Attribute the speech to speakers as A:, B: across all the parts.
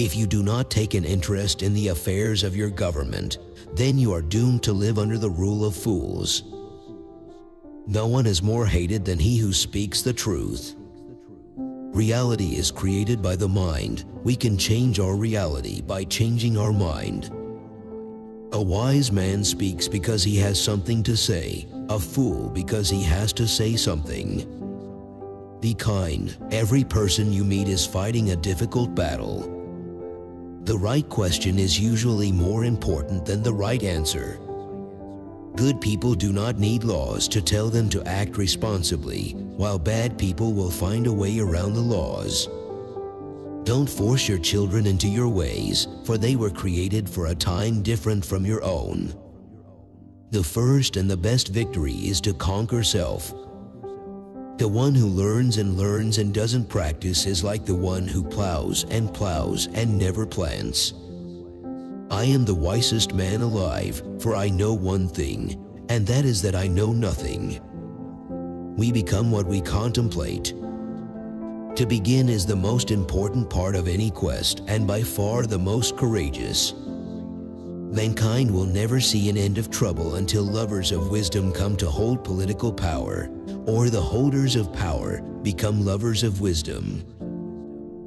A: If you do not take an interest in the affairs of your government, then you are doomed to live under the rule of fools. No one is more hated than he who speaks the truth. Reality is created by the mind. We can change our reality by changing our mind. A wise man speaks because he has something to say, a fool because he has to say something. Be kind. Every person you meet is fighting a difficult battle. The right question is usually more important than the right answer. Good people do not need laws to tell them to act responsibly, while bad people will find a way around the laws. Don't force your children into your ways, for they were created for a time different from your own. The first and the best victory is to conquer self. The one who learns and doesn't practice is like the one who plows and never plants. I am the wisest man alive, for I know one thing, and that is that I know nothing. We become what we contemplate. To begin is the most important part of any quest, and by far the most courageous. Mankind will never see an end of trouble until lovers of wisdom come to hold political power, or the holders of power become lovers of wisdom.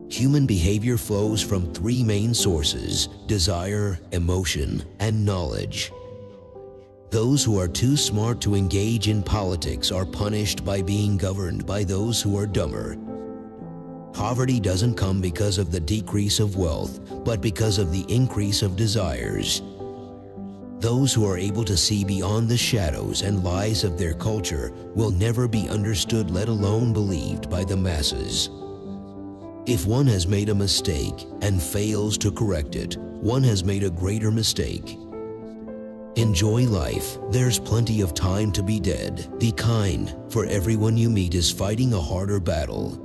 A: Human behavior flows from three main sources: desire, emotion, and knowledge. Those who are too smart to engage in politics are punished by being governed by those who are dumber. Poverty doesn't come because of the decrease of wealth, but because of the increase of desires. Those who are able to see beyond the shadows and lies of their culture will never be understood, let alone believed by the masses. If one has made a mistake and fails to correct it, one has made a greater mistake. Enjoy life. There's plenty of time to be dead. Be kind, for everyone you meet is fighting a harder battle.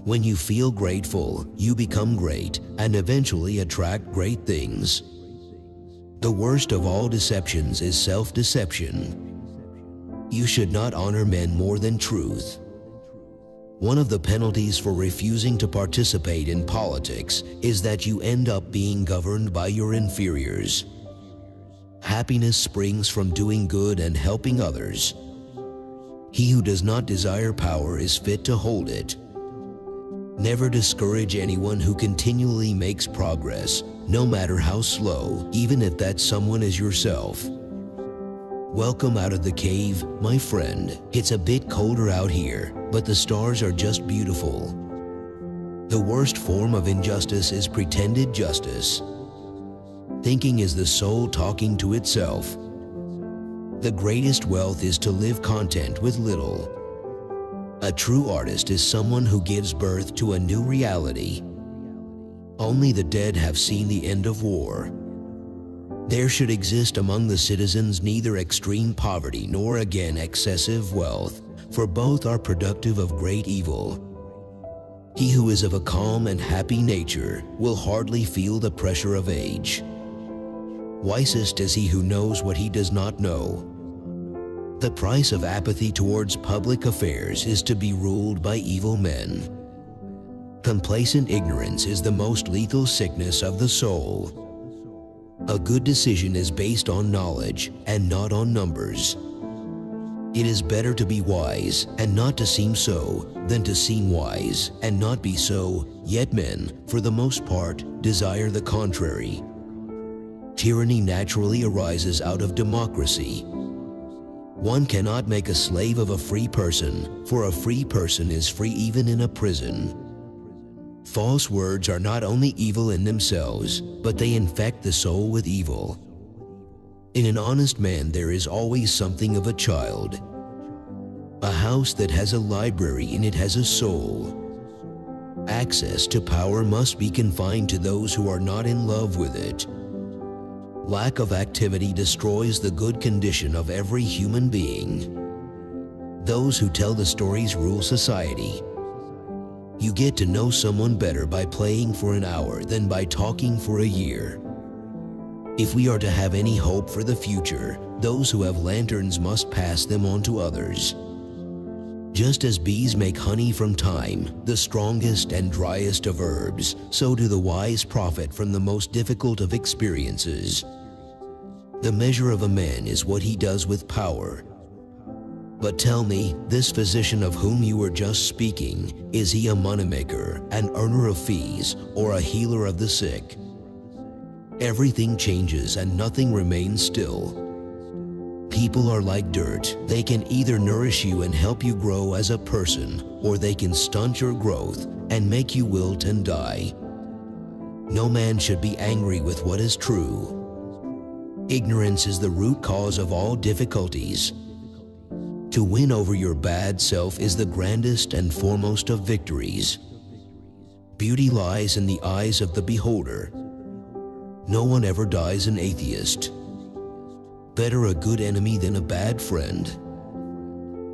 A: When you feel grateful, you become great and eventually attract great things. The worst of all deceptions is self-deception. You should not honor men more than truth. One of the penalties for refusing to participate in politics is that you end up being governed by your inferiors. Happiness springs from doing good and helping others. He who does not desire power is fit to hold it. Never discourage anyone who continually makes progress, no matter how slow, even if that someone is yourself. Welcome out of the cave, my friend. It's a bit colder out here, but the stars are just beautiful. The worst form of injustice is pretended justice. Thinking is the soul talking to itself. The greatest wealth is to live content with little. A true artist is someone who gives birth to a new reality. Only the dead have seen the end of war. There should exist among the citizens neither extreme poverty nor again excessive wealth, for both are productive of great evil. He who is of a calm and happy nature will hardly feel the pressure of age. Wisest is he who knows what he does not know. The price of apathy towards public affairs is to be ruled by evil men. Complacent ignorance is the most lethal sickness of the soul. A good decision is based on knowledge and not on numbers. It is better to be wise and not to seem so than to seem wise and not be so, yet men, for the most part, desire the contrary. Tyranny naturally arises out of democracy. One cannot make a slave of a free person, for a free person is free even in a prison. False words are not only evil in themselves, but they infect the soul with evil. In an honest man there is always something of a child. A house that has a library in it has a soul. Access to power must be confined to those who are not in love with it. Lack of activity destroys the good condition of every human being. Those who tell the stories rule society. You get to know someone better by playing for an hour than by talking for a year. If we are to have any hope for the future, those who have lanterns must pass them on to others. Just as bees make honey from thyme, the strongest and driest of herbs, so do the wise profit from the most difficult of experiences. The measure of a man is what he does with power. But tell me, this physician of whom you were just speaking, is he a moneymaker, an earner of fees, or a healer of the sick? Everything changes and nothing remains still. People are like dirt. They can either nourish you and help you grow as a person, or they can stunt your growth and make you wilt and die. No man should be angry with what is true. Ignorance is the root cause of all difficulties. To win over your bad self is the grandest and foremost of victories. Beauty lies in the eyes of the beholder. No one ever dies an atheist. Better a good enemy than a bad friend.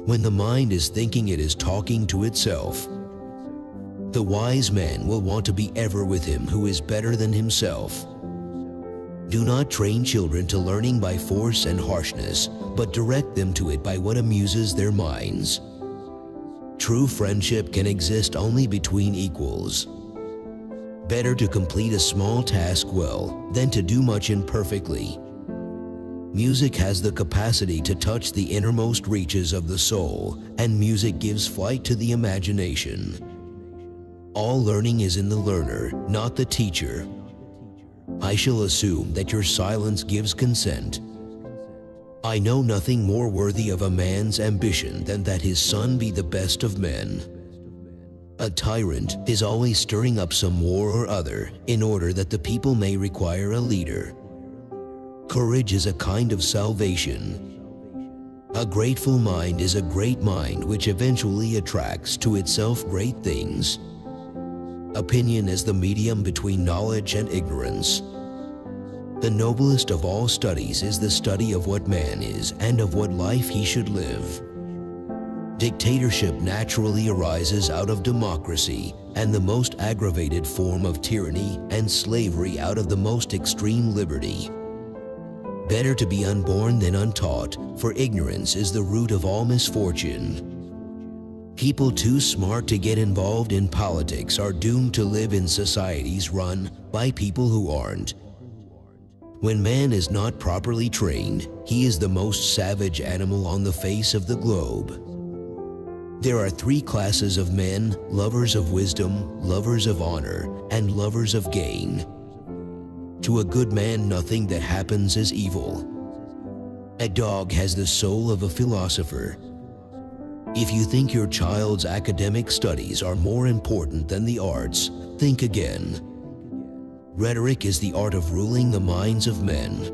A: When the mind is thinking it is talking to itself, the wise man will want to be ever with him who is better than himself. Do not train children to learning by force and harshness, but direct them to it by what amuses their minds. True friendship can exist only between equals. Better to complete a small task well than to do much imperfectly. Music has the capacity to touch the innermost reaches of the soul, and music gives flight to the imagination. All learning is in the learner, not the teacher. I shall assume that your silence gives consent. I know nothing more worthy of a man's ambition than that his son be the best of men. A tyrant is always stirring up some war or other in order that the people may require a leader. Courage is a kind of salvation. A grateful mind is a great mind which eventually attracts to itself great things. Opinion is the medium between knowledge and ignorance. The noblest of all studies is the study of what man is and of what life he should live. Dictatorship naturally arises out of democracy, and the most aggravated form of tyranny and slavery out of the most extreme liberty. Better to be unborn than untaught, for ignorance is the root of all misfortune. People too smart to get involved in politics are doomed to live in societies run by people who aren't. When man is not properly trained, he is the most savage animal on the face of the globe. There are three classes of men: lovers of wisdom, lovers of honor, and lovers of gain. To a good man, nothing that happens is evil. A dog has the soul of a philosopher. If you think your child's academic studies are more important than the arts, think again. Rhetoric is the art of ruling the minds of men.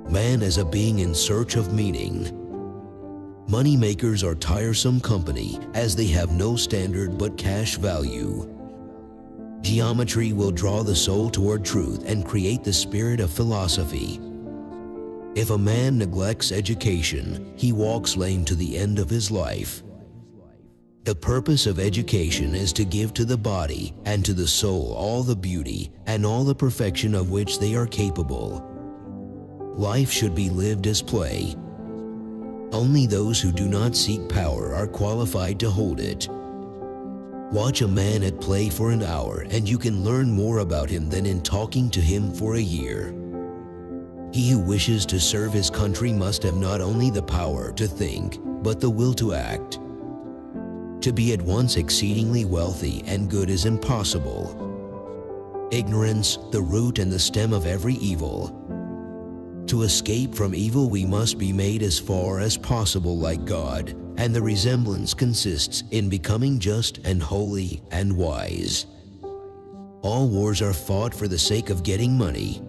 A: Man is a being in search of meaning. Moneymakers are tiresome company, as they have no standard but cash value. Geometry will draw the soul toward truth and create the spirit of philosophy. If a man neglects education, he walks lame to the end of his life. The purpose of education is to give to the body and to the soul all the beauty and all the perfection of which they are capable. Life should be lived as play. Only those who do not seek power are qualified to hold it. Watch a man at play for an hour and you can learn more about him than in talking to him for a year. He who wishes to serve his country must have not only the power to think, but the will to act. To be at once exceedingly wealthy and good is impossible. Ignorance, the root and the stem of every evil. To escape from evil, we must be made as far as possible like God, and the resemblance consists in becoming just and holy and wise. All wars are fought for the sake of getting money.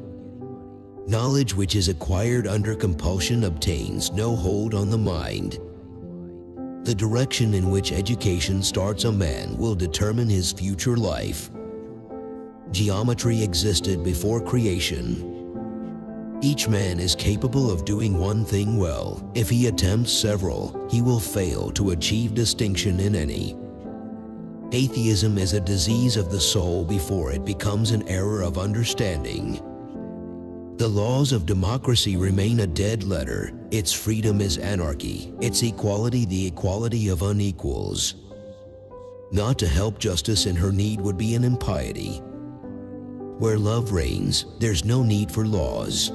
A: Knowledge which is acquired under compulsion obtains no hold on the mind. The direction in which education starts a man will determine his future life. Geometry existed before creation. Each man is capable of doing one thing well. If he attempts several, he will fail to achieve distinction in any. Atheism is a disease of the soul before it becomes an error of understanding. The laws of democracy remain a dead letter. Its freedom is anarchy, its equality the equality of unequals. Not to help justice in her need would be an impiety. Where love reigns, there's no need for laws.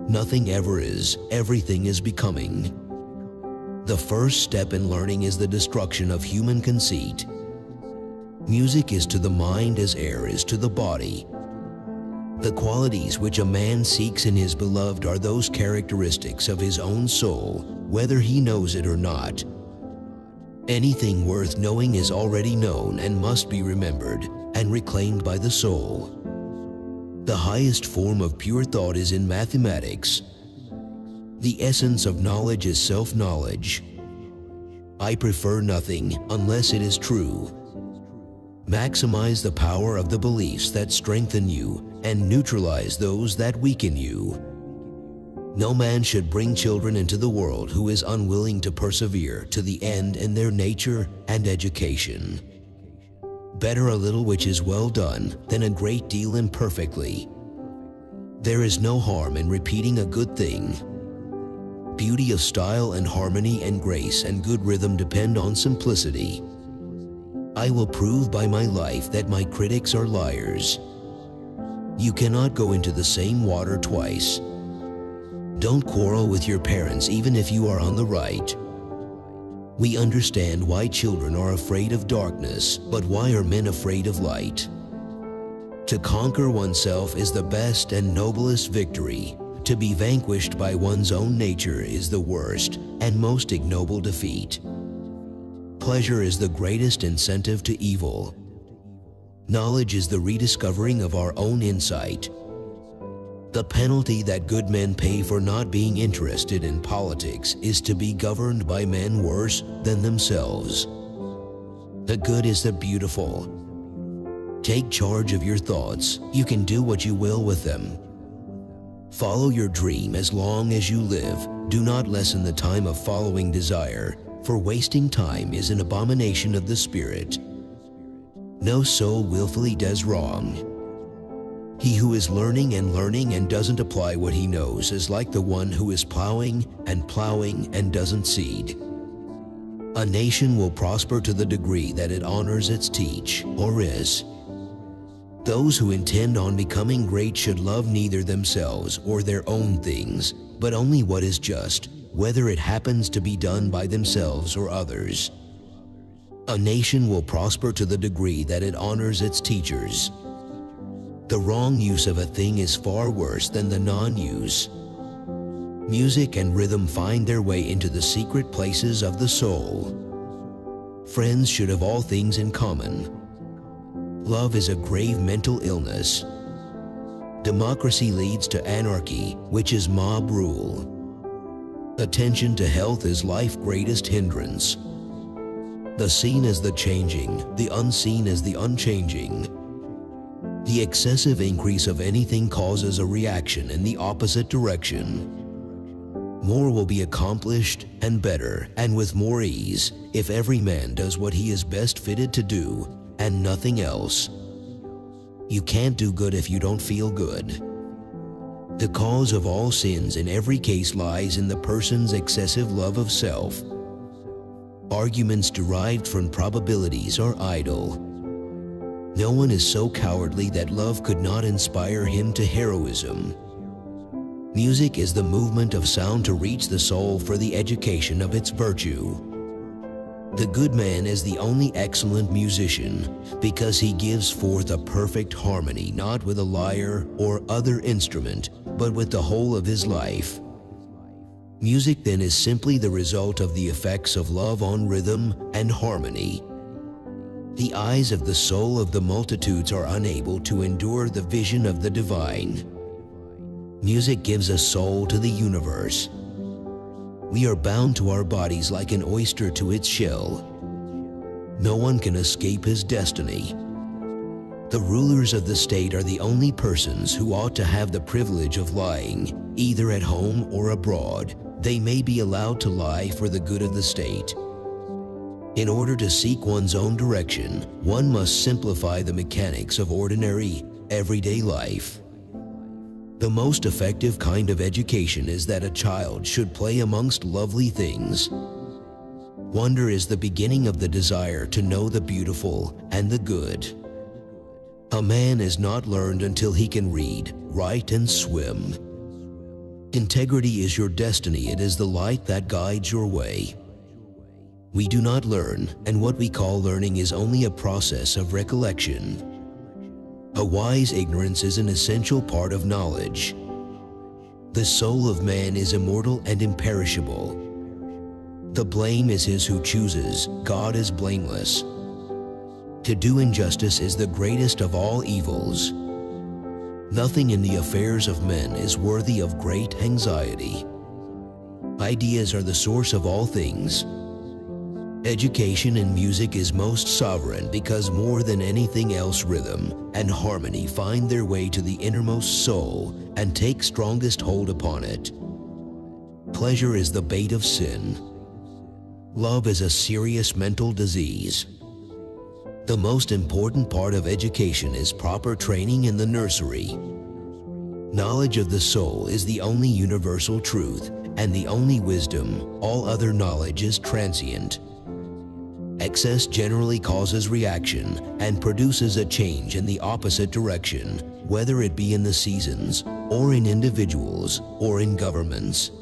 A: Nothing ever is, everything is becoming. The first step in learning is the destruction of human conceit. Music is to the mind as air is to the body. The qualities which a man seeks in his beloved are those characteristics of his own soul, whether he knows it or not. Anything worth knowing is already known and must be remembered and reclaimed by the soul. The highest form of pure thought is in mathematics. The essence of knowledge is self-knowledge. I prefer nothing unless it is true. Maximize the power of the beliefs that strengthen you and neutralize those that weaken you. No man should bring children into the world who is unwilling to persevere to the end in their nature and education. Better a little which is well done than a great deal imperfectly. There is no harm in repeating a good thing. Beauty of style and harmony and grace and good rhythm depend on simplicity. I will prove by my life that my critics are liars. You cannot go into the same water twice. Don't quarrel with your parents even if you are on the right. We understand why children are afraid of darkness, but why are men afraid of light? To conquer oneself is the best and noblest victory. To be vanquished by one's own nature is the worst and most ignoble defeat. Pleasure is the greatest incentive to evil. Knowledge is the rediscovering of our own insight. The penalty that good men pay for not being interested in politics is to be governed by men worse than themselves. The good is the beautiful. Take charge of your thoughts. You can do what you will with them. Follow your dream as long as you live. Do not lessen the time of following desire, for wasting time is an abomination of the spirit. No soul willfully does wrong. He who is learning and doesn't apply what he knows is like the one who is plowing and doesn't seed. A nation will prosper to the degree that it honors its teach, or is. Those who intend on becoming great should love neither themselves or their own things, but only what is just, whether it happens to be done by themselves or others. A nation will prosper to the degree that it honors its teachers. The wrong use of a thing is far worse than the non-use. Music and rhythm find their way into the secret places of the soul. Friends should have all things in common. Love is a grave mental illness. Democracy leads to anarchy, which is mob rule. Attention to health is life's greatest hindrance. The seen is the changing, the unseen is the unchanging. The excessive increase of anything causes a reaction in the opposite direction. More will be accomplished and better and with more ease if every man does what he is best fitted to do and nothing else. You can't do good if you don't feel good. The cause of all sins in every case lies in the person's excessive love of self. Arguments derived from probabilities are idle. No one is so cowardly that love could not inspire him to heroism. Music is the movement of sound to reach the soul for the education of its virtue. The good man is the only excellent musician because he gives forth a perfect harmony not with a lyre or other instrument, but with the whole of his life. Music then is simply the result of the effects of love on rhythm and harmony. The eyes of the soul of the multitudes are unable to endure the vision of the divine. Music gives a soul to the universe. We are bound to our bodies like an oyster to its shell. No one can escape his destiny. The rulers of the state are the only persons who ought to have the privilege of lying, either at home or abroad. They may be allowed to lie for the good of the state. In order to seek one's own direction, one must simplify the mechanics of ordinary, everyday life. The most effective kind of education is that a child should play amongst lovely things. Wonder is the beginning of the desire to know the beautiful and the good. A man is not learned until he can read, write, and swim. Integrity is your destiny. It is the light that guides your way. We do not learn, and what we call learning is only a process of recollection. A wise ignorance is an essential part of knowledge. The soul of man is immortal and imperishable. The blame is his who chooses. God is blameless. To do injustice is the greatest of all evils. Nothing in the affairs of men is worthy of great anxiety. Ideas are the source of all things. Education in music is most sovereign because more than anything else rhythm and harmony find their way to the innermost soul and take strongest hold upon it. Pleasure is the bait of sin. Love is a serious mental disease. The most important part of education is proper training in the nursery. Knowledge of the soul is the only universal truth and the only wisdom. All other knowledge is transient. Excess generally causes reaction and produces a change in the opposite direction, whether it be in the seasons, or in individuals, or in governments.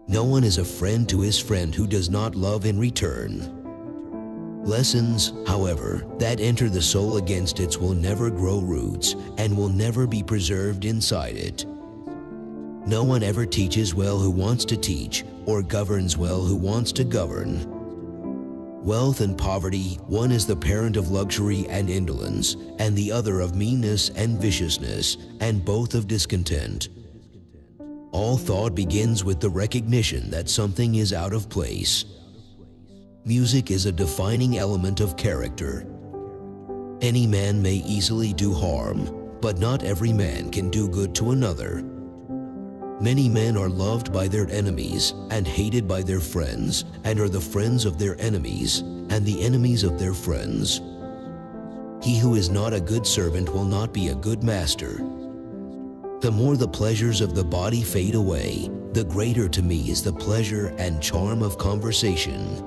A: No one is a friend to his friend who does not love in return. Lessons, however, that enter the soul against it will never grow roots and will never be preserved inside it. No one ever teaches well who wants to teach, or governs well who wants to govern. Wealth and poverty, one is the parent of luxury and indolence, and the other of meanness and viciousness, and both of discontent. All thought begins with the recognition that something is out of place. Music is a defining element of character. Any man may easily do harm, but not every man can do good to another. Many men are loved by their enemies and hated by their friends, and are the friends of their enemies and the enemies of their friends. He who is not a good servant will not be a good master. The more the pleasures of the body fade away, the greater to me is the pleasure and charm of conversation.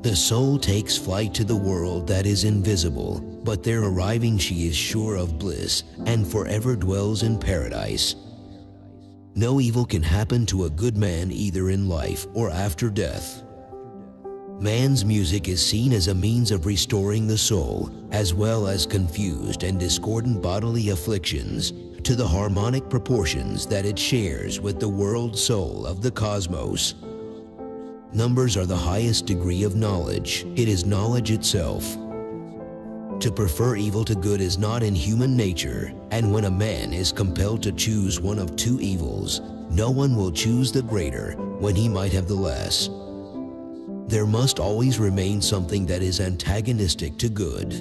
A: The soul takes flight to the world that is invisible, but there arriving she is sure of bliss and forever dwells in paradise. No evil can happen to a good man either in life or after death. Man's music is seen as a means of restoring the soul, as well as confused and discordant bodily afflictions, to the harmonic proportions that it shares with the world soul of the cosmos. Numbers are the highest degree of knowledge. It is knowledge itself. To prefer evil to good is not in human nature, and when a man is compelled to choose one of two evils, no one will choose the greater when he might have the less. There must always remain something that is antagonistic to good.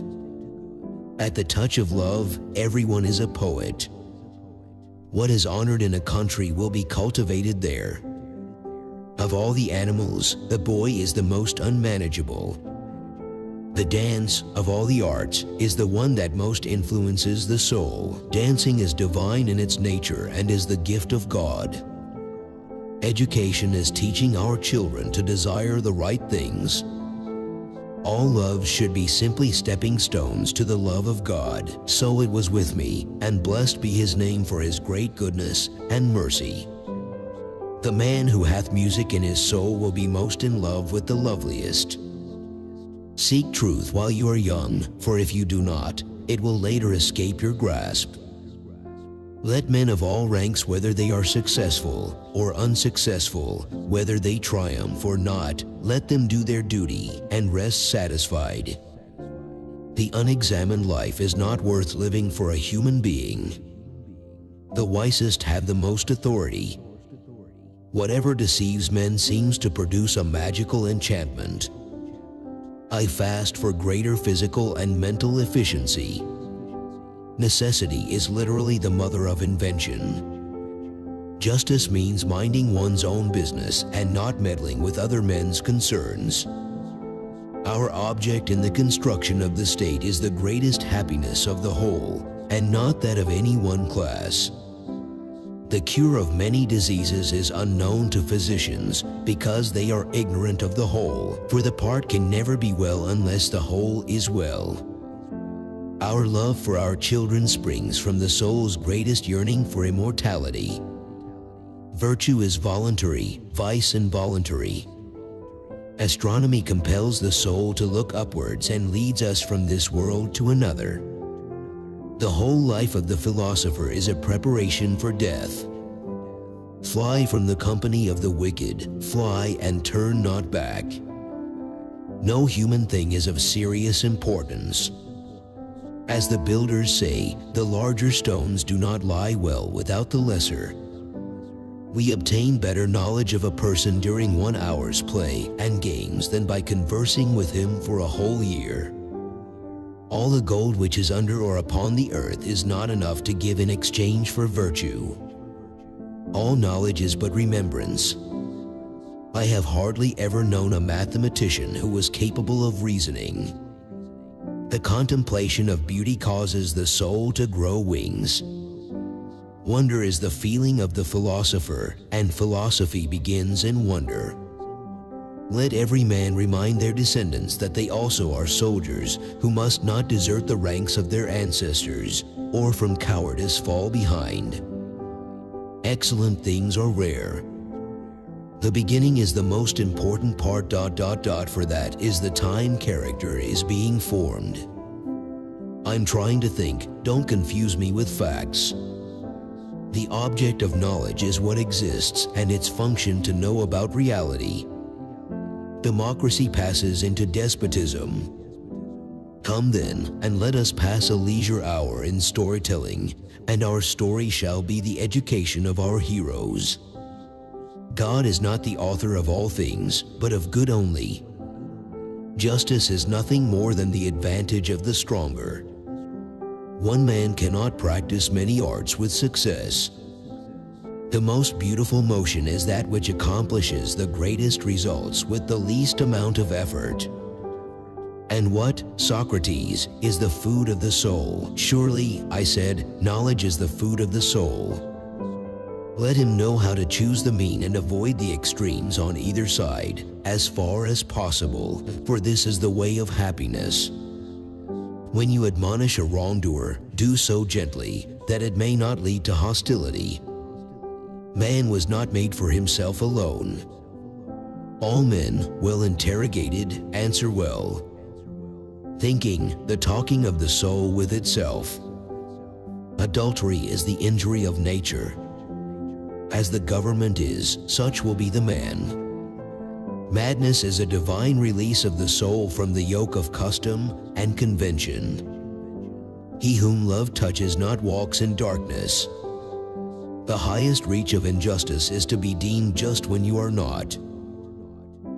A: At the touch of love, everyone is a poet. What is honored in a country will be cultivated there. Of all the animals, the boy is the most unmanageable. The dance, of all the arts, is the one that most influences the soul. Dancing is divine in its nature and is the gift of God. Education is teaching our children to desire the right things. All love should be simply stepping stones to the love of God. So it was with me, and blessed be his name for his great goodness and mercy. The man who hath music in his soul will be most in love with the loveliest. Seek truth while you are young, for if you do not, it will later escape your grasp. Let men of all ranks, whether they are successful or unsuccessful, whether they triumph or not, let them do their duty and rest satisfied. The unexamined life is not worth living for a human being. The wisest have the most authority. Whatever deceives men seems to produce a magical enchantment. I fast for greater physical and mental efficiency. Necessity is literally the mother of invention. Justice means minding one's own business and not meddling with other men's concerns. Our object in the construction of the state is the greatest happiness of the whole, and not that of any one class. The cure of many diseases is unknown to physicians because they are ignorant of the whole, for the part can never be well unless the whole is well. Our love for our children springs from the soul's greatest yearning for immortality. Virtue is voluntary, vice involuntary. Astronomy compels the soul to look upwards and leads us from this world to another. The whole life of the philosopher is a preparation for death. Fly from the company of the wicked, fly and turn not back. No human thing is of serious importance. As the builders say, the larger stones do not lie well without the lesser. We obtain better knowledge of a person during 1 hour's play and games than by conversing with him for a whole year. All the gold which is under or upon the earth is not enough to give in exchange for virtue. All knowledge is but remembrance. I have hardly ever known a mathematician who was capable of reasoning. The contemplation of beauty causes the soul to grow wings. Wonder is the feeling of the philosopher, and philosophy begins in wonder. Let every man remind their descendants that they also are soldiers who must not desert the ranks of their ancestors, or from cowardice fall behind. Excellent things are rare. The beginning is the most important part. For that is the time character is being formed. I'm trying to think, don't confuse me with facts. The object of knowledge is what exists and its function to know about reality. Democracy passes into despotism. Come then, and let us pass a leisure hour in storytelling, and our story shall be the education of our heroes. God is not the author of all things, but of good only. Justice is nothing more than the advantage of the stronger. One man cannot practice many arts with success. The most beautiful motion is that which accomplishes the greatest results with the least amount of effort. And what, Socrates, is the food of the soul? Surely, I said, knowledge is the food of the soul. Let him know how to choose the mean and avoid the extremes on either side, as far as possible, for this is the way of happiness. When you admonish a wrongdoer, do so gently, that it may not lead to hostility. Man was not made for himself alone. All men, well interrogated, answer well. Thinking, the talking of the soul with itself. Adultery is the injury of nature. As the government is, such will be the man. Madness is a divine release of the soul from the yoke of custom and convention. He whom love touches not walks in darkness. The highest reach of injustice is to be deemed just when you are not.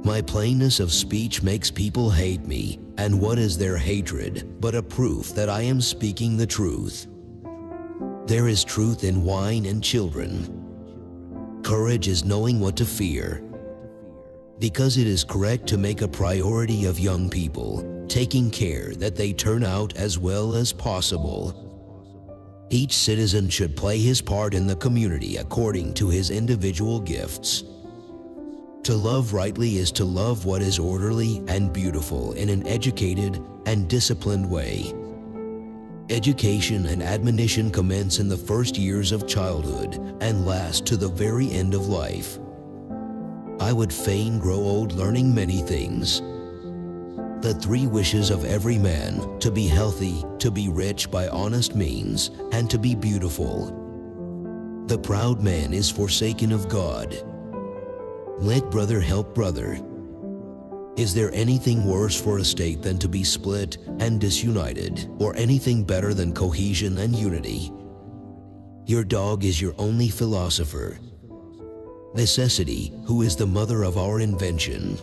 A: My plainness of speech makes people hate me, and what is their hatred but a proof that I am speaking the truth? There is truth in wine and children. Courage is knowing what to fear. Because it is correct to make a priority of young people, taking care that they turn out as well as possible. Each citizen should play his part in the community according to his individual gifts. To love rightly is to love what is orderly and beautiful in an educated and disciplined way. Education and admonition commence in the first years of childhood and last to the very end of life. I would fain grow old learning many things. The 3 wishes of every man, to be healthy, to be rich by honest means, and to be beautiful. The proud man is forsaken of God. Let brother help brother. Is there anything worse for a state than to be split and disunited, or anything better than cohesion and unity? Your dog is your only philosopher. Necessity, who is the mother of our invention.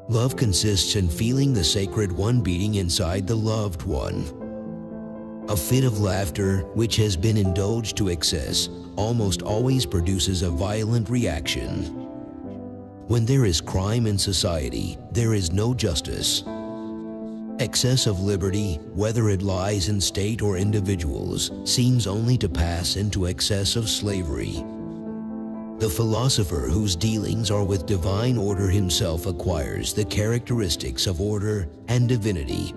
A: Love consists in feeling the sacred one beating inside the loved one. A fit of laughter, which has been indulged to excess, almost always produces a violent reaction. When there is crime in society, there is no justice. Excess of liberty, whether it lies in state or individuals, seems only to pass into excess of slavery. The philosopher whose dealings are with divine order himself acquires the characteristics of order and divinity.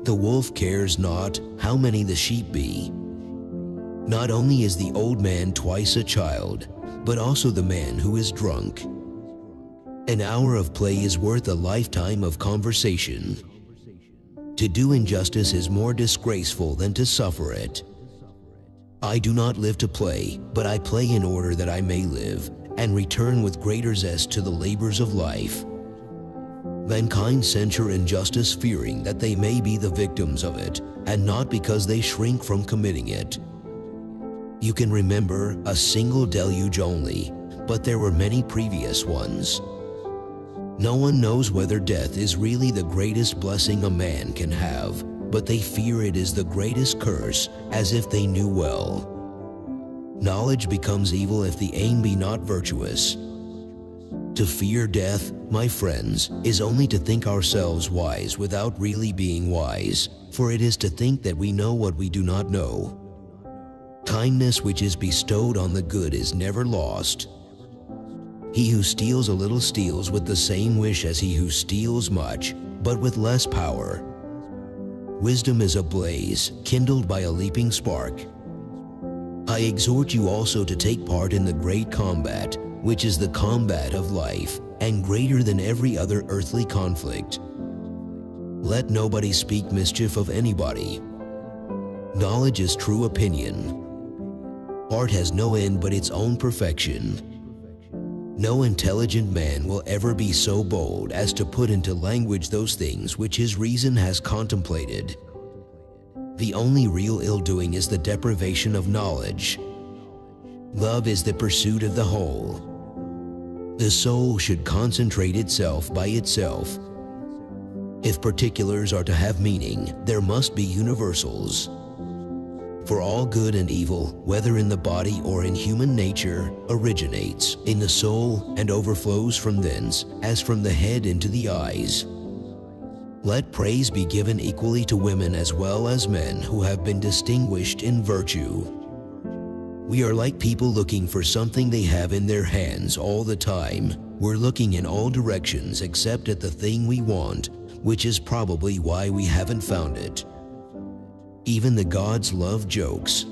A: The wolf cares not how many the sheep be. Not only is the old man twice a child, but also the man who is drunk. An hour of play is worth a lifetime of conversation. To do injustice is more disgraceful than to suffer it. I do not live to play, but I play in order that I may live, and return with greater zest to the labors of life. Mankind censure injustice, fearing that they may be the victims of it, and not because they shrink from committing it. You can remember a single deluge only, but there were many previous ones. No one knows whether death is really the greatest blessing a man can have, but they fear it is the greatest curse, as if they knew well. Knowledge becomes evil if the aim be not virtuous. To fear death, my friends, is only to think ourselves wise without really being wise, for it is to think that we know what we do not know. Kindness which is bestowed on the good is never lost. He who steals a little steals with the same wish as he who steals much, but with less power. Wisdom is a blaze, kindled by a leaping spark. I exhort you also to take part in the great combat, which is the combat of life, and greater than every other earthly conflict. Let nobody speak mischief of anybody. Knowledge is true opinion. Art has no end but its own perfection. No intelligent man will ever be so bold as to put into language those things which his reason has contemplated. The only real ill-doing is the deprivation of knowledge. Love is the pursuit of the whole. The soul should concentrate itself by itself. If particulars are to have meaning, there must be universals. For all good and evil, whether in the body or in human nature, originates in the soul and overflows from thence, as from the head into the eyes. Let praise be given equally to women as well as men who have been distinguished in virtue. We are like people looking for something they have in their hands all the time. We're looking in all directions except at the thing we want, which is probably why we haven't found it. Even the gods love jokes.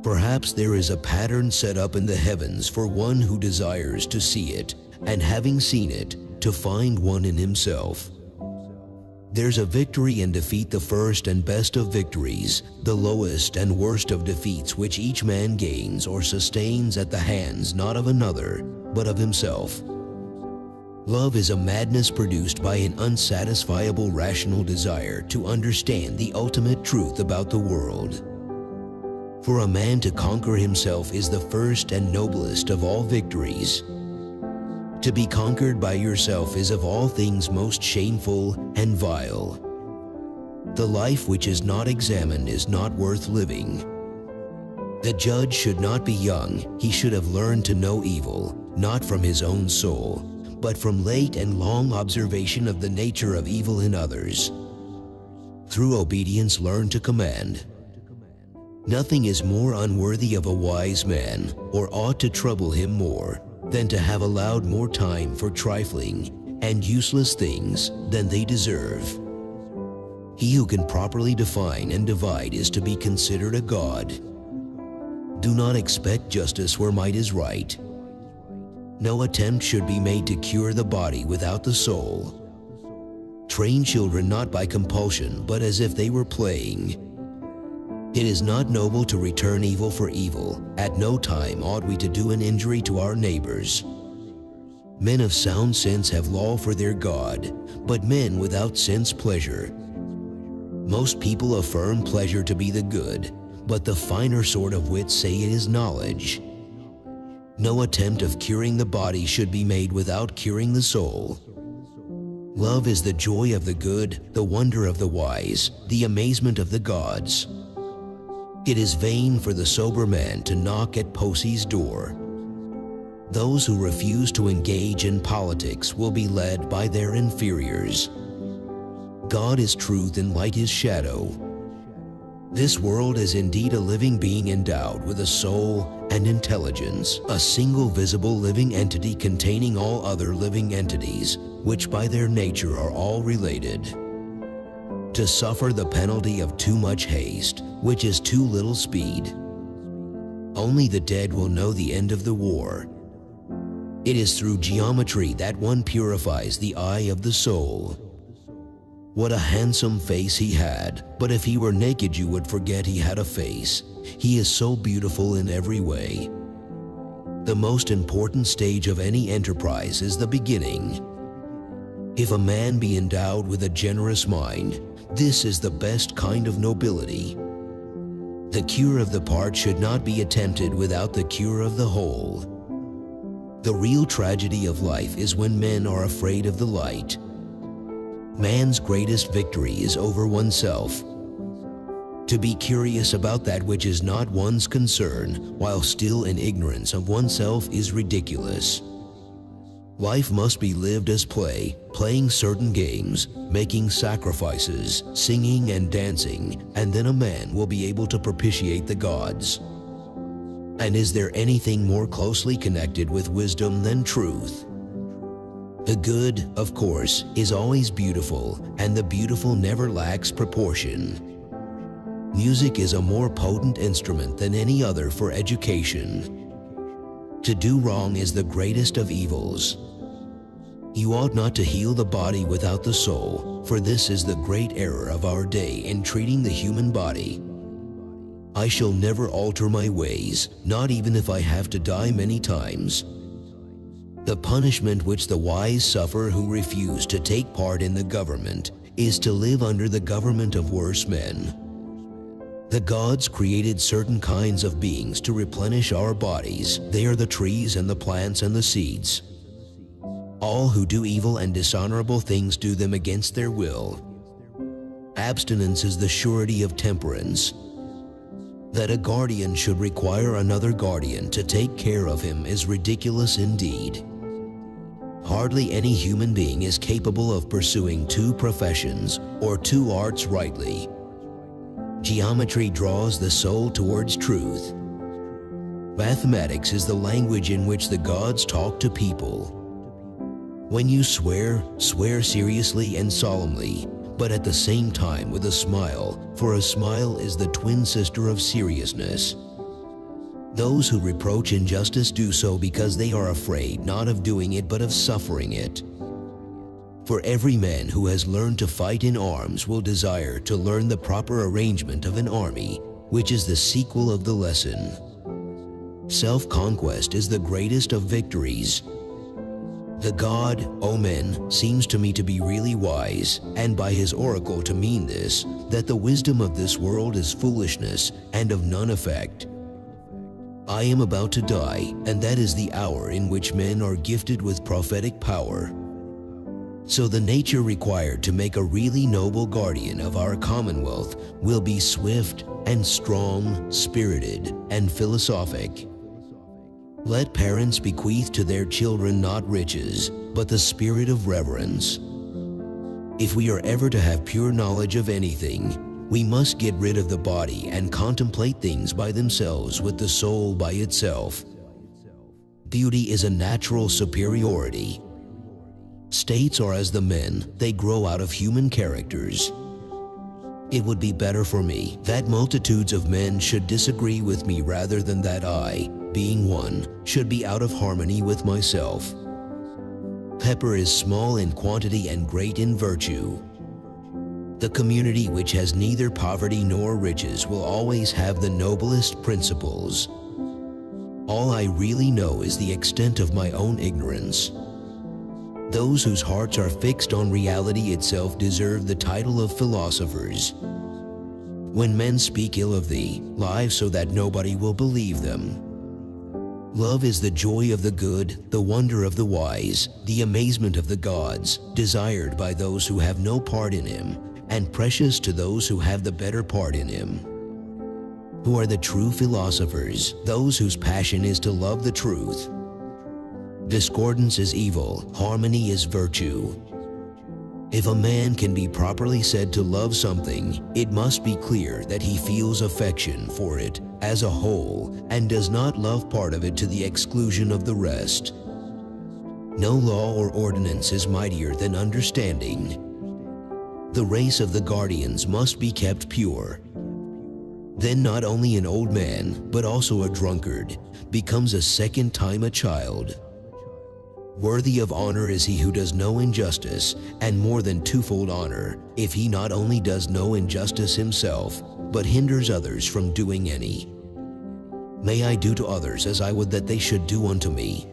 A: Perhaps there is a pattern set up in the heavens for one who desires to see it, and having seen it, to find one in himself. There's a victory and defeat, the first and best of victories, the lowest and worst of defeats, which each man gains or sustains at the hands not of another, but of himself. Love is a madness produced by an unsatisfiable rational desire to understand the ultimate truth about the world. For a man to conquer himself is the first and noblest of all victories. To be conquered by yourself is of all things most shameful and vile. The life which is not examined is not worth living. The judge should not be young. He should have learned to know evil, not from his own soul, but from late and long observation of the nature of evil in others. Through obedience learn to command. Nothing is more unworthy of a wise man, or ought to trouble him more, than to have allowed more time for trifling and useless things than they deserve. He who can properly define and divide is to be considered a god. Do not expect justice where might is right. No attempt should be made to cure the body without the soul. Train children not by compulsion, but as if they were playing. It is not noble to return evil for evil. At no time ought we to do an injury to our neighbors. Men of sound sense have law for their God, but men without sense pleasure. Most people affirm pleasure to be the good, but the finer sort of wits say it is knowledge. No attempt of curing the body should be made without curing the soul. Love is the joy of the good, the wonder of the wise, the amazement of the gods. It is vain for the sober man to knock at Posi's door. Those who refuse to engage in politics will be led by their inferiors. God is truth and light is shadow. This world is indeed a living being endowed with a soul and intelligence, a single visible living entity containing all other living entities, which by their nature are all related. To suffer the penalty of too much haste, which is too little speed. Only the dead will know the end of the war. It is through geometry that one purifies the eye of the soul. What a handsome face he had, but if he were naked you would forget he had a face. He is so beautiful in every way. The most important stage of any enterprise is the beginning. If a man be endowed with a generous mind, this is the best kind of nobility. The cure of the part should not be attempted without the cure of the whole. The real tragedy of life is when men are afraid of the light. Man's greatest victory is over oneself. To be curious about that which is not one's concern while still in ignorance of oneself is ridiculous. Life must be lived as play, playing certain games, making sacrifices, singing and dancing, and then a man will be able to propitiate the gods. And is there anything more closely connected with wisdom than truth? The good, of course, is always beautiful, and the beautiful never lacks proportion. Music is a more potent instrument than any other for education. To do wrong is the greatest of evils. You ought not to heal the body without the soul, for this is the great error of our day in treating the human body. I shall never alter my ways, not even if I have to die many times. The punishment which the wise suffer who refuse to take part in the government is to live under the government of worse men. The gods created certain kinds of beings to replenish our bodies. They are the trees and the plants and the seeds. All who do evil and dishonorable things do them against their will. Abstinence is the surety of temperance. That a guardian should require another guardian to take care of him is ridiculous indeed. Hardly any human being is capable of pursuing two professions or two arts rightly. Geometry draws the soul towards truth. Mathematics is the language in which the gods talk to people. When you swear, swear seriously and solemnly, but at the same time with a smile, for a smile is the twin sister of seriousness. Those who reproach injustice do so because they are afraid not of doing it but of suffering it. For every man who has learned to fight in arms will desire to learn the proper arrangement of an army, which is the sequel of the lesson. Self-conquest is the greatest of victories. The God, O men, seems to me to be really wise, and by his oracle to mean this, that the wisdom of this world is foolishness and of none effect. I am about to die, and that is the hour in which men are gifted with prophetic power. So the nature required to make a really noble guardian of our commonwealth will be swift and strong, spirited and philosophic. Let parents bequeath to their children not riches, but the spirit of reverence. If we are ever to have pure knowledge of anything, we must get rid of the body and contemplate things by themselves with the soul by itself. Beauty is a natural superiority. States are as the men, they grow out of human characters. It would be better for me that multitudes of men should disagree with me rather than that I, being one, should be out of harmony with myself. Pepper is small in quantity and great in virtue. The community which has neither poverty nor riches will always have the noblest principles. All I really know is the extent of my own ignorance. Those whose hearts are fixed on reality itself deserve the title of philosophers. When men speak ill of thee, lie so that nobody will believe them. Love is the joy of the good, the wonder of the wise, the amazement of the gods, desired by those who have no part in him, and precious to those who have the better part in him. Who are the true philosophers? Those whose passion is to love the truth. Discordance is evil, harmony is virtue. If a man can be properly said to love something, it must be clear that he feels affection for it as a whole and does not love part of it to the exclusion of the rest. No law or ordinance is mightier than understanding. The race of the guardians must be kept pure. Then not only an old man, but also a drunkard, becomes a second time a child. Worthy of honor is he who does no injustice, and more than twofold honor, if he not only does no injustice himself, but hinders others from doing any. May I do to others as I would that they should do unto me.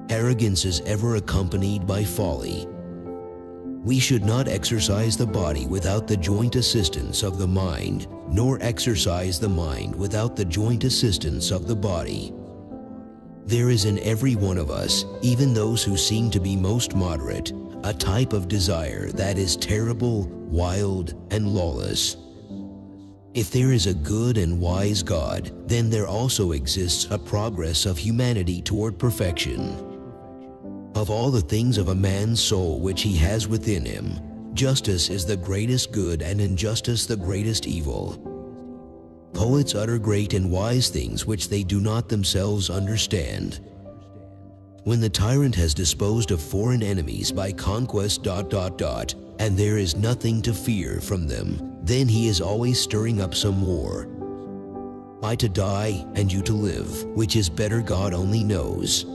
A: Arrogance is ever accompanied by folly. We should not exercise the body without the joint assistance of the mind, nor exercise the mind without the joint assistance of the body. There is in every one of us, even those who seem to be most moderate, a type of desire that is terrible, wild, and lawless. If there is a good and wise God, then there also exists a progress of humanity toward perfection. Of all the things of a man's soul which he has within him, justice is the greatest good and injustice the greatest evil. Poets utter great and wise things which they do not themselves understand. When the tyrant has disposed of foreign enemies by conquest ... and there is nothing to fear from them, then he is always stirring up some war. I to die and you to live, which is better God only knows.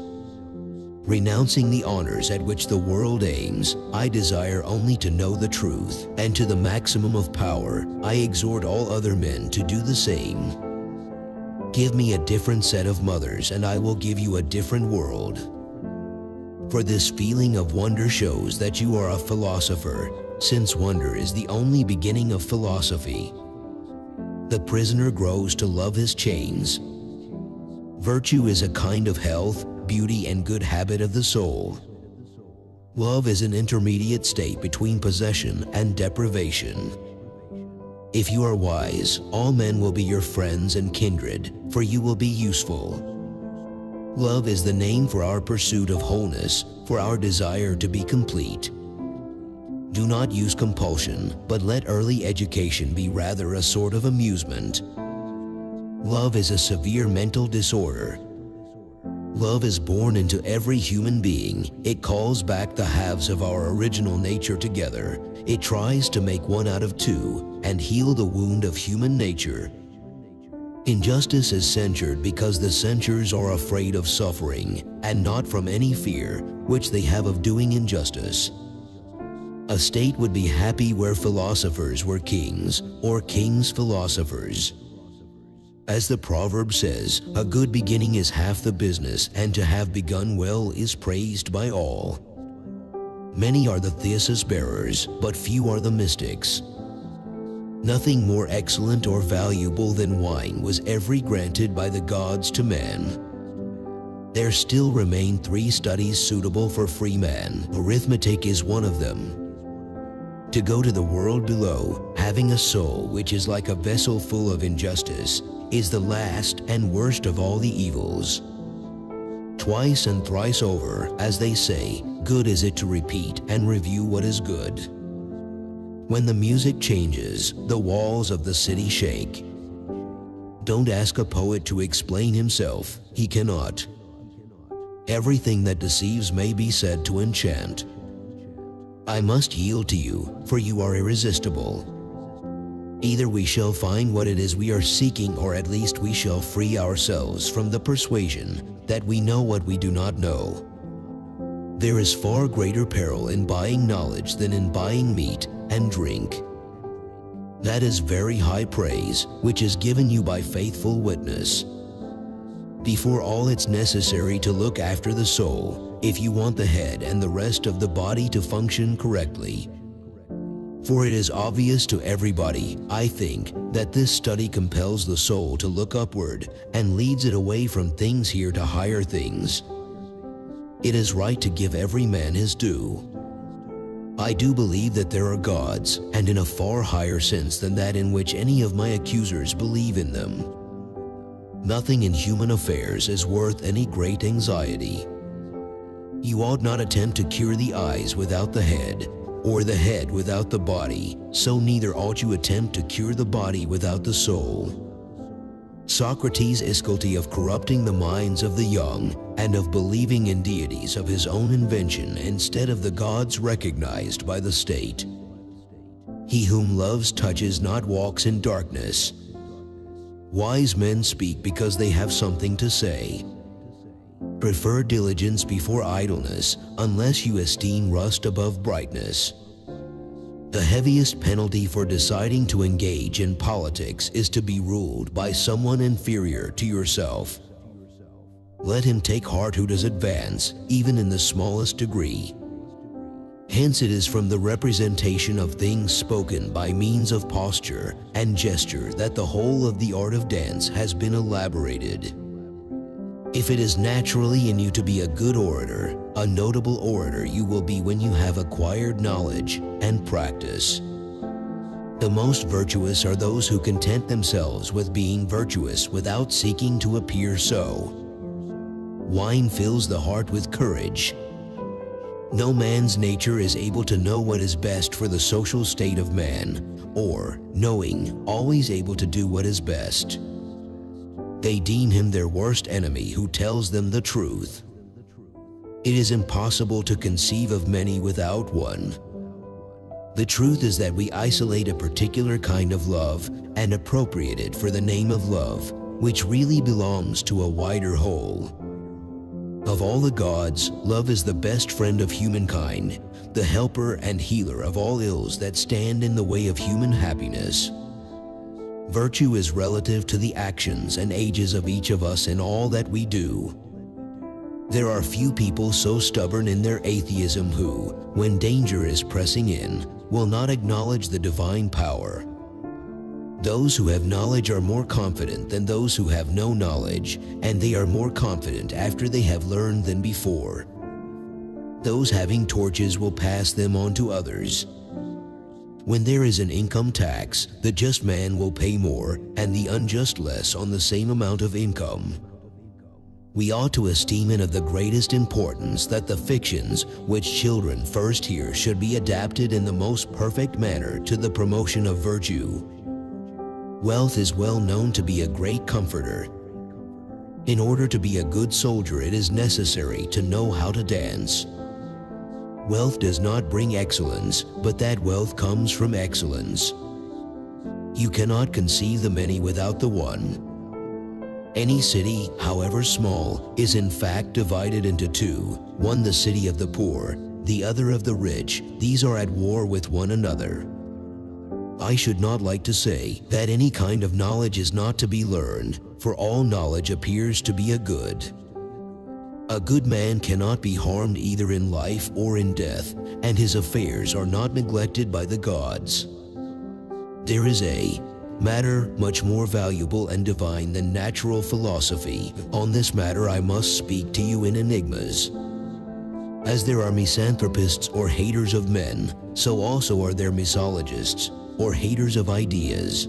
A: Renouncing the honors at which the world aims, I desire only to know the truth, and to the maximum of power, I exhort all other men to do the same. Give me a different set of mothers, and I will give you a different world. For this feeling of wonder shows that you are a philosopher, since wonder is the only beginning of philosophy. The prisoner grows to love his chains. Virtue is a kind of health, beauty, and good habit of the soul. Love is an intermediate state between possession and deprivation. If you are wise, all men will be your friends and kindred, for you will be useful. Love is the name for our pursuit of wholeness, for our desire to be complete. Do not use compulsion, but let early education be rather a sort of amusement. Love is a severe mental disorder. Love is born into every human being. It calls back the halves of our original nature together. It tries to make one out of two and heal the wound of human nature. Injustice is censured because the censors are afraid of suffering and not from any fear which they have of doing injustice. A state would be happy where philosophers were kings, or kings philosophers. As the proverb says, a good beginning is half the business, and to have begun well is praised by all. Many are the thesis bearers, but few are the mystics. Nothing more excellent or valuable than wine was ever granted by the gods to man. There still remain 3 studies suitable for free man. Arithmetic is one of them. To go to the world below, having a soul which is like a vessel full of injustice, is the last and worst of all the evils. Twice and thrice over, as they say, good is it to repeat and review what is good. When the music changes, the walls of the city shake. Don't ask a poet to explain himself, he cannot. Everything that deceives may be said to enchant. I must yield to you, for you are irresistible. Either we shall find what it is we are seeking, or at least we shall free ourselves from the persuasion that we know what we do not know. There is far greater peril in buying knowledge than in buying meat and drink. That is very high praise, which is given you by faithful witness. Before all, it's necessary to look after the soul, if you want the head and the rest of the body to function correctly. For it is obvious to everybody, I think, that this study compels the soul to look upward and leads it away from things here to higher things. It is right to give every man his due. I do believe that there are gods, and in a far higher sense than that in which any of my accusers believe in them. Nothing in human affairs is worth any great anxiety. You ought not attempt to cure the eyes without the head, or the head without the body, so neither ought you attempt to cure the body without the soul. Socrates is guilty of corrupting the minds of the young and of believing in deities of his own invention instead of the gods recognized by the state. He whom loves touches not walks in darkness. Wise men speak because they have something to say. Prefer diligence before idleness, unless you esteem rust above brightness. The heaviest penalty for deciding to engage in politics is to be ruled by someone inferior to yourself. Let him take heart who does advance, even in the smallest degree. Hence it is from the representation of things spoken by means of posture and gesture that the whole of the art of dance has been elaborated. If it is naturally in you to be a good orator, a notable orator you will be when you have acquired knowledge and practice. The most virtuous are those who content themselves with being virtuous without seeking to appear so. Wine fills the heart with courage. No man's nature is able to know what is best for the social state of man, or, knowing, always able to do what is best. They deem him their worst enemy who tells them the truth. It is impossible to conceive of many without one. The truth is that we isolate a particular kind of love and appropriate it for the name of love, which really belongs to a wider whole. Of all the gods, love is the best friend of humankind, the helper and healer of all ills that stand in the way of human happiness. Virtue is relative to the actions and ages of each of us in all that we do. There are few people so stubborn in their atheism who, when danger is pressing in, will not acknowledge the divine power. Those who have knowledge are more confident than those who have no knowledge, and they are more confident after they have learned than before. Those having torches will pass them on to others. When there is an income tax, the just man will pay more and the unjust less on the same amount of income. We ought to esteem it of the greatest importance that the fictions which children first hear should be adapted in the most perfect manner to the promotion of virtue. Wealth is well known to be a great comforter. In order to be a good soldier, it is necessary to know how to dance. Wealth does not bring excellence, but that wealth comes from excellence. You cannot conceive the many without the one. Any city, however small, is in fact divided into two, one the city of the poor, the other of the rich. These are at war with one another. I should not like to say that any kind of knowledge is not to be learned, for all knowledge appears to be a good. A good man cannot be harmed either in life or in death, and his affairs are not neglected by the gods. There is a matter much more valuable and divine than natural philosophy. On this matter I must speak to you in enigmas. As there are misanthropists or haters of men, so also are there misologists, or haters of ideas.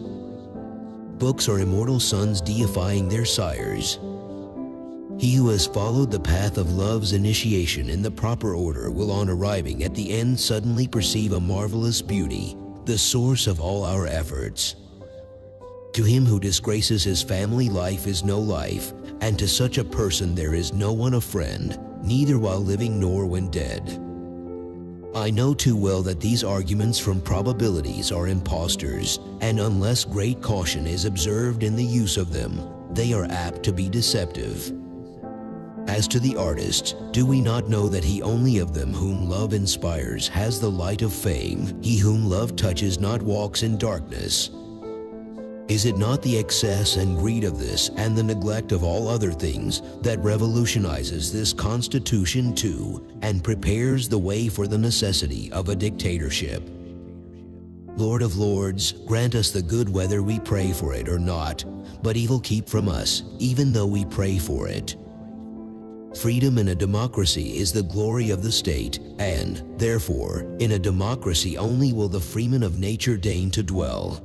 A: Books are immortal sons deifying their sires. He who has followed the path of love's initiation in the proper order will on arriving at the end suddenly perceive a marvelous beauty, the source of all our efforts. To him who disgraces his family, life is no life, and to such a person there is no one a friend, neither while living nor when dead. I know too well that these arguments from probabilities are impostors, and unless great caution is observed in the use of them, they are apt to be deceptive. As to the artist, do we not know that he only of them whom love inspires has the light of fame? He whom love touches not walks in darkness. Is it not the excess and greed of this and the neglect of all other things that revolutionizes this constitution too and prepares the way for the necessity of a dictatorship? Lord of Lords, grant us the good whether we pray for it or not, but evil keep from us, even though we pray for it. Freedom in a democracy is the glory of the state, and, therefore, in a democracy only will the freeman of nature deign to dwell.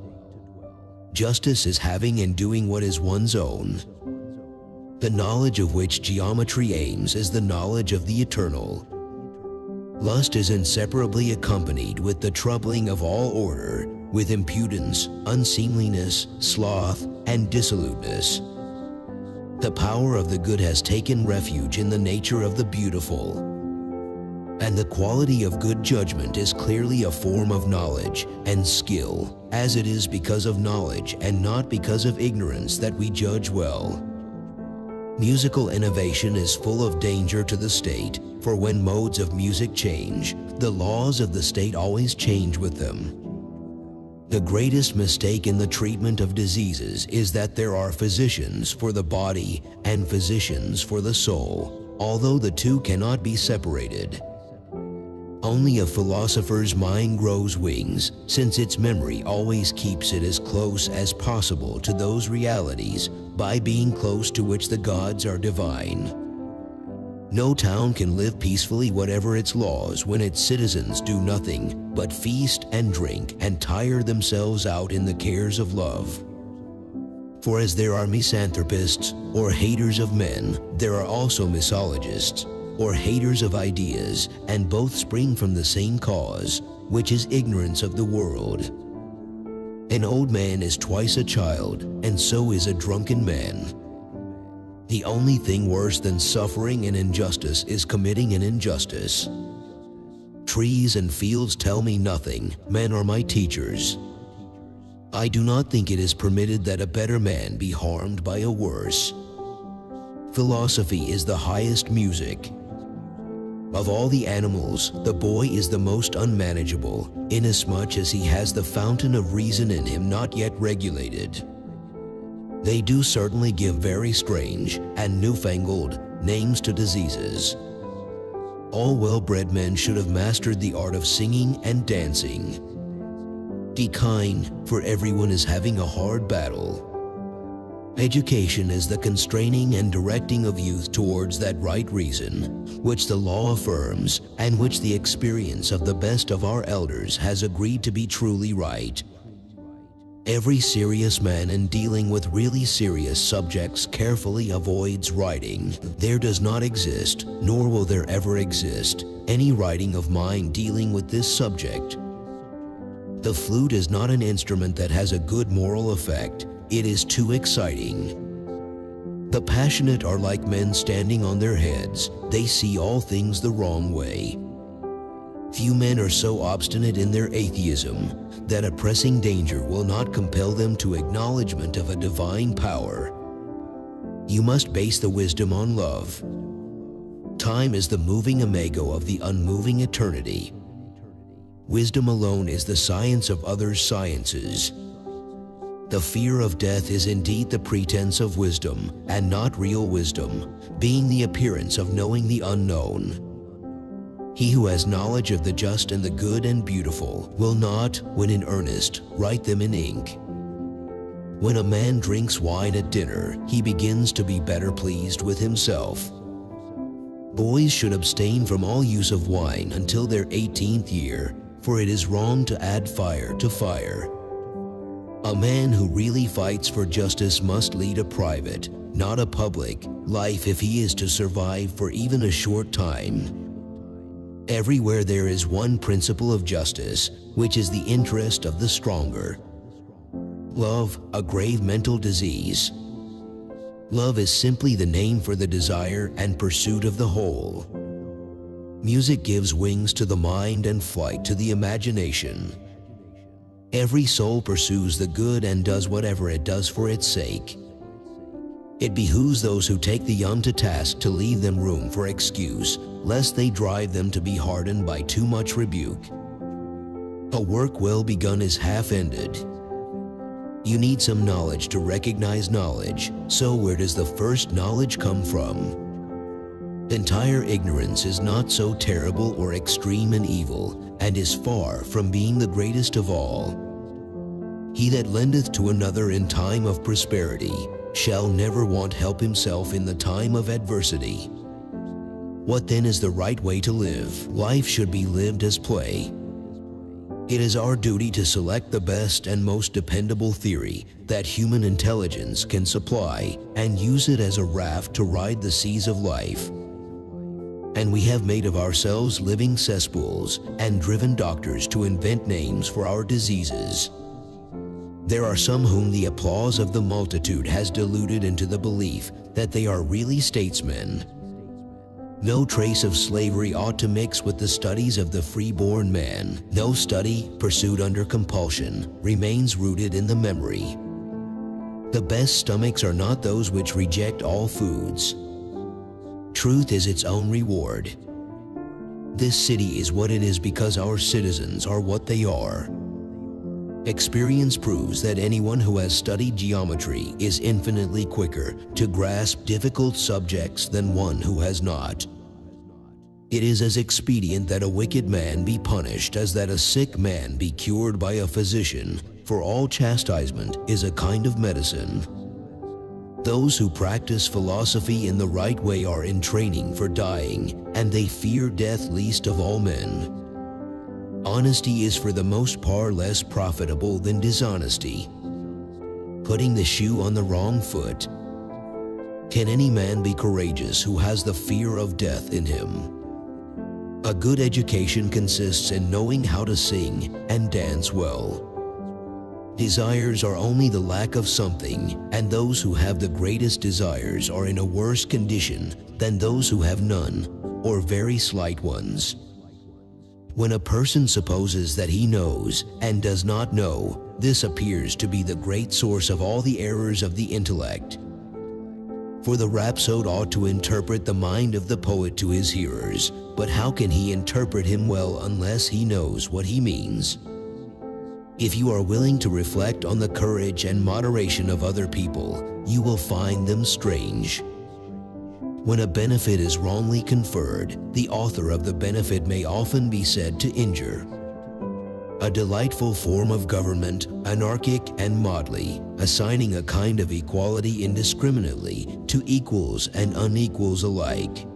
A: Justice is having and doing what is one's own. The knowledge of which geometry aims is the knowledge of the eternal. Lust is inseparably accompanied with the troubling of all order, with impudence, unseemliness, sloth, and dissoluteness. The power of the good has taken refuge in the nature of the beautiful, and the quality of good judgment is clearly a form of knowledge and skill, as it is because of knowledge and not because of ignorance that we judge well. Musical innovation is full of danger to the state, for when modes of music change, the laws of the state always change with them. The greatest mistake in the treatment of diseases is that there are physicians for the body and physicians for the soul, although the two cannot be separated. Only a philosopher's mind grows wings, since its memory always keeps it as close as possible to those realities by being close to which the gods are divine. No town can live peacefully whatever its laws when its citizens do nothing but feast and drink and tire themselves out in the cares of love. For as there are misanthropists, or haters of men, there are also misologists, or haters of ideas, and both spring from the same cause, which is ignorance of the world. An old man is twice a child, and so is a drunken man. The only thing worse than suffering an injustice is committing an injustice. Trees and fields tell me nothing, men are my teachers. I do not think it is permitted that a better man be harmed by a worse. Philosophy is the highest music. Of all the animals, the boy is the most unmanageable, inasmuch as he has the fountain of reason in him not yet regulated. They do certainly give very strange and newfangled names to diseases. All well-bred men should have mastered the art of singing and dancing. Be kind, for everyone is having a hard battle. Education is the constraining and directing of youth towards that right reason, which the law affirms, and which the experience of the best of our elders has agreed to be truly right. Every serious man in dealing with really serious subjects carefully avoids writing. There does not exist, nor will there ever exist, any writing of mine dealing with this subject. The flute is not an instrument that has a good moral effect. It is too exciting. The passionate are like men standing on their heads. They see all things the wrong way. Few men are so obstinate in their atheism that a pressing danger will not compel them to acknowledgement of a divine power. You must base the wisdom on love. Time is the moving imago of the unmoving eternity. Wisdom alone is the science of other sciences. The fear of death is indeed the pretense of wisdom, and not real wisdom, being the appearance of knowing the unknown. He who has knowledge of the just and the good and beautiful will not, when in earnest, write them in ink. When a man drinks wine at dinner, he begins to be better pleased with himself. Boys should abstain from all use of wine until their 18th year, for it is wrong to add fire to fire. A man who really fights for justice must lead a private, not a public, life if he is to survive for even a short time. Everywhere there is one principle of justice, which is the interest of the stronger. Love, a grave mental disease. Love is simply the name for the desire and pursuit of the whole. Music gives wings to the mind and flight to the imagination. Every soul pursues the good and does whatever it does for its sake. It behooves those who take the young to task to leave them room for excuse, lest they drive them to be hardened by too much rebuke. A work well begun is half-ended. You need some knowledge to recognize knowledge, so where does the first knowledge come from? Entire ignorance is not so terrible or extreme in evil, and is far from being the greatest of all. He that lendeth to another in time of prosperity shall never want help himself in the time of adversity. What then is the right way to live? Life should be lived as play. It is our duty to select the best and most dependable theory that human intelligence can supply and use it as a raft to ride the seas of life. and we have made of ourselves living cesspools and driven doctors to invent names for our diseases. There are some whom the applause of the multitude has deluded into the belief that they are really statesmen. No trace of slavery ought to mix with the studies of the free-born man. No study, pursued under compulsion, remains rooted in the memory. The best stomachs are not those which reject all foods. Truth is its own reward. This city is what it is because our citizens are what they are. Experience proves that anyone who has studied geometry is infinitely quicker to grasp difficult subjects than one who has not. It is as expedient that a wicked man be punished as that a sick man be cured by a physician, for all chastisement is a kind of medicine. Those who practice philosophy in the right way are in training for dying, and they fear death least of all men. Honesty is for the most part less profitable than dishonesty. Putting the shoe on the wrong foot. Can any man be courageous who has the fear of death in him? A good education consists in knowing how to sing and dance well. Desires are only the lack of something, and those who have the greatest desires are in a worse condition than those who have none, or very slight ones. When a person supposes that he knows and does not know, this appears to be the great source of all the errors of the intellect. For the rhapsode ought to interpret the mind of the poet to his hearers, but how can he interpret him well unless he knows what he means? If you are willing to reflect on the courage and moderation of other people, you will find them strange. When a benefit is wrongly conferred, the author of the benefit may often be said to injure. A delightful form of government, anarchic and motley, assigning a kind of equality indiscriminately to equals and unequals alike.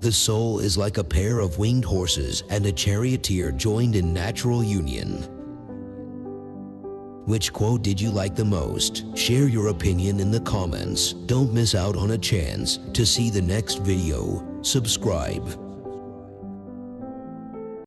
A: The soul is like a pair of winged horses and a charioteer joined in natural union. Which quote did you like the most? Share your opinion in the comments. Don't miss out on a chance to see the next video. Subscribe.